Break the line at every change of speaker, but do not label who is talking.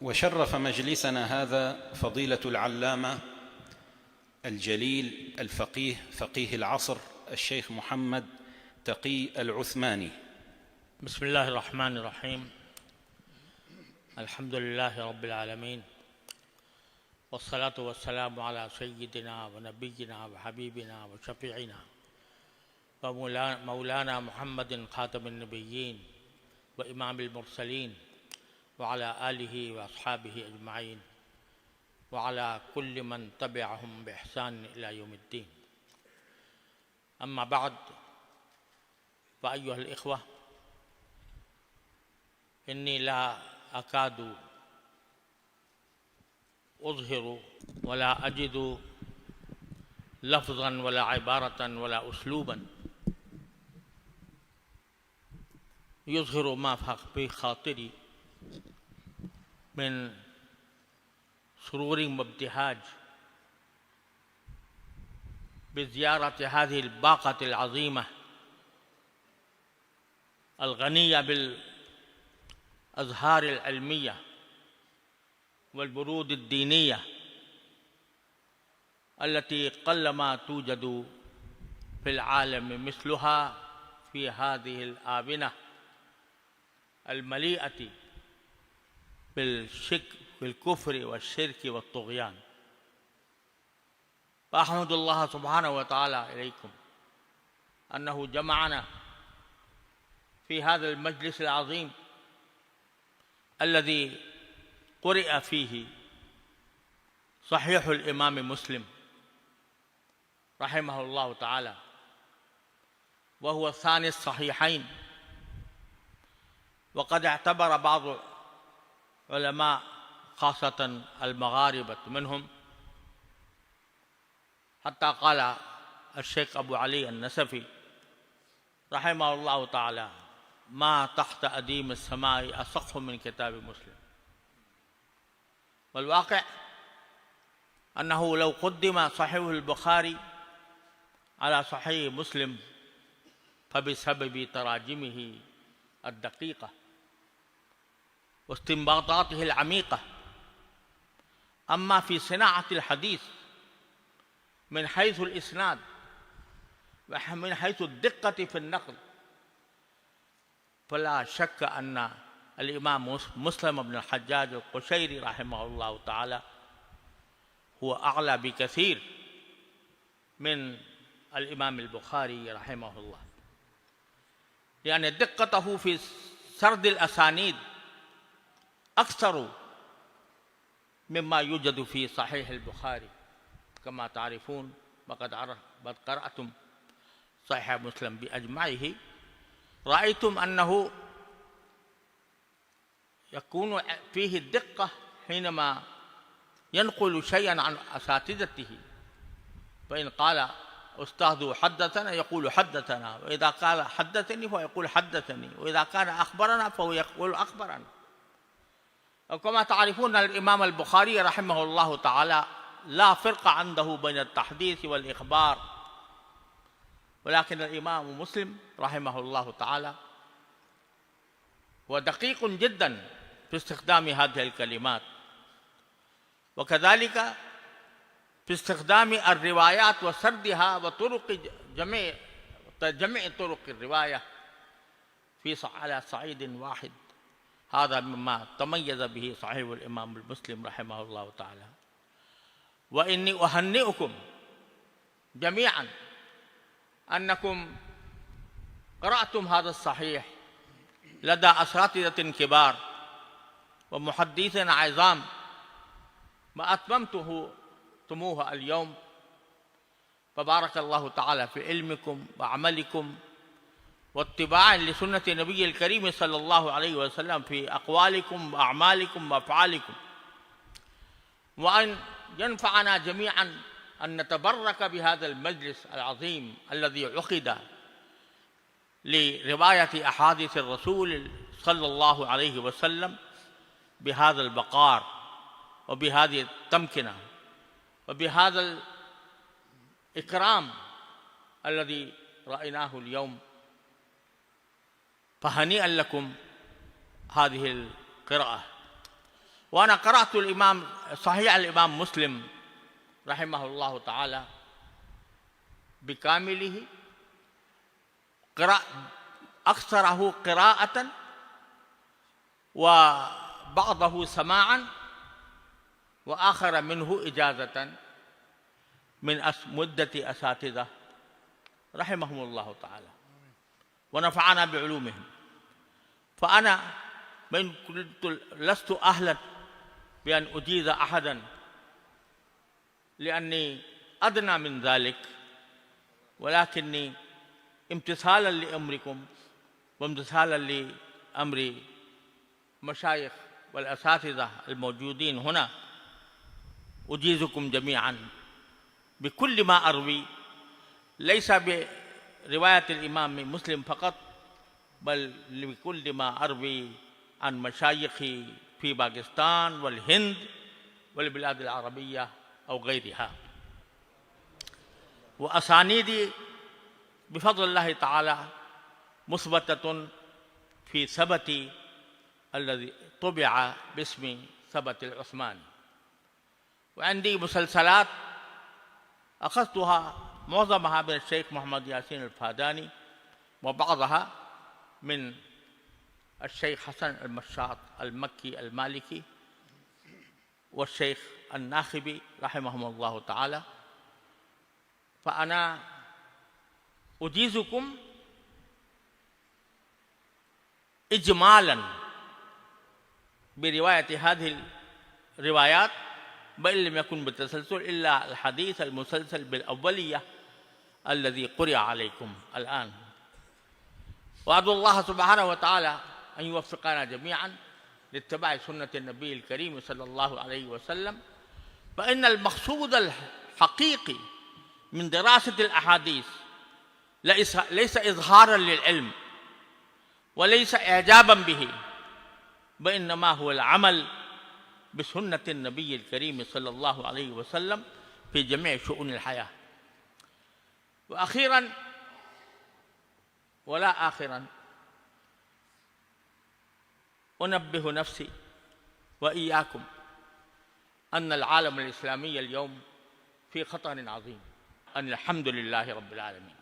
وشرف مجلسنا هذا فضيلة العلامة الجليل الفقيه فقيه العصر الشيخ محمد تقي العثماني.
بسم الله الرحمن الرحيم. الحمد لله رب العالمين، والصلاة والسلام على سيدنا ونبينا وحبيبنا وشفيعنا ومولانا محمد خاتم النبيين وإمام المرسلين، وعلى آله وأصحابه أجمعين، وعلى كل من تبعهم بإحسان إلى يوم الدين. أما بعد، فأيها الإخوة، إني لا أكاد أظهر ولا أجد لفظا ولا عبارة ولا أسلوبا يظهر ما في خاطري من سرور وابتهاج بزيارة هذه الباقة العظيمة الغنية بالأزهار العلمية والبرود الدينية التي قلما توجد في العالم مثلها في هذه الآونة المليئة بالكفر والشرك والطغيان. فأحمد الله سبحانه وتعالى إليكم أنه جمعنا في هذا المجلس العظيم الذي قرئ فيه صحيح الإمام مسلم رحمه الله تعالى، وهو ثاني الصحيحين. وقد اعتبر بعض علماء خاصة المغاربة منهم، حتى قال الشيخ أبو علي النسفي رحمه الله تعالى: ما تحت أديم السماء أصح من كتاب مسلم. والواقع أنه لو قدم صحيح البخاري على صحيح مسلم فبسبب تراجمه الدقيقة واستنباطاته العميقة. أما في صناعة الحديث من حيث الإسناد ومن حيث الدقة في النقل، فلا شك أن الإمام مسلم بن الحجاج القشيري رحمه الله تعالى هو أعلى بكثير من الإمام البخاري رحمه الله، لأن دقته في سرد الأسانيد أكثر مما يوجد في صحيح البخاري. كما تعرفون وقد قرأتم صحيح مسلم بأجمعه، رأيتم أنه يكون فيه الدقة حينما ينقل شيئا عن أساتذته. فإن قال أستاذ حدثنا يقول حدثنا، وإذا قال حدثني فهو يقول حدثني، وإذا كان أخبرنا فهو يقول أخبرنا. وكما تعرفون الإمام البخاري رحمه الله تعالى لا فرق عنده بين التحديث والإخبار، ولكن الإمام مسلم رحمه الله تعالى هو دقيق جدا في استخدام هذه الكلمات، وكذلك في استخدام الروايات وسردها وطرق جميع طرق الرواية على صعيد واحد. هذا مما تميز به صحيح الإمام المسلم رحمه الله تعالى. وإني أهنئكم جميعا أنكم قرأتم هذا الصحيح لدى أساتذة كبار ومحدثين عظام، وأتممتموه اليوم. فبارك الله تعالى في علمكم وعملكم واتباعا لسنة النبي الكريم صلى الله عليه وسلم في أقوالكم وأعمالكم وأفعالكم، وأن ينفعنا جميعا أن نتبرك بهذا المجلس العظيم الذي عقد لرواية أحاديث الرسول صلى الله عليه وسلم بهذا البقار وبهذه التمكنة وبهذا الإكرام الذي رأيناه اليوم. فهنيئا لكم هذه القراءة. وأنا قرأت صحيح الإمام مسلم رحمه الله تعالى بكامله، أكثره قراءة وبعضه سماعا وآخر منه إجازة من مدة أساتذة رحمهم الله تعالى ونفعنا بعلومهم. فأنا من كنت لست أهلا بأن أجيز أحدا لأني أدنى من ذلك، ولكني امتثالا لأمركم وامتثالا لأمر مشايخ والأساتذة الموجودين هنا أجيزكم جميعا بكل ما أروي، ليس برواية الإمام مسلم فقط، بل بكل ما أروي عن مشايخي في باكستان والهند والبلاد العربية أو غيرها. وأسانيدي بفضل الله تعالى مثبتة في ثبتي الذي طبع باسم ثبت العثماني. وعندي مسلسلات أخذتها معظمها من الشيخ محمد ياسين الفاداني، وبعضها من الشيخ حسن المشاط المكي المالكي والشيخ الناخبي رحمهم الله تعالى. فأنا أجيزكم إجمالا برواية هذه الروايات، بل لم يكن بالتسلسل إلا الحديث المسلسل بالأولية الذي قرئ عليكم الآن. وأدعو الله سبحانه وتعالى أن يوفقنا جميعا لاتباع سنة النبي الكريم صلى الله عليه وسلم. فإن المقصود الحقيقي من دراسة الأحاديث ليس إظهارا للعلم وليس إعجابا به، وإنما هو العمل بسنة النبي الكريم صلى الله عليه وسلم في جميع شؤون الحياة. وأخيرا ولا آخرا أنبه نفسي وإياكم أن العالم الإسلامي اليوم في خطر عظيم. أن الحمد لله رب العالمين.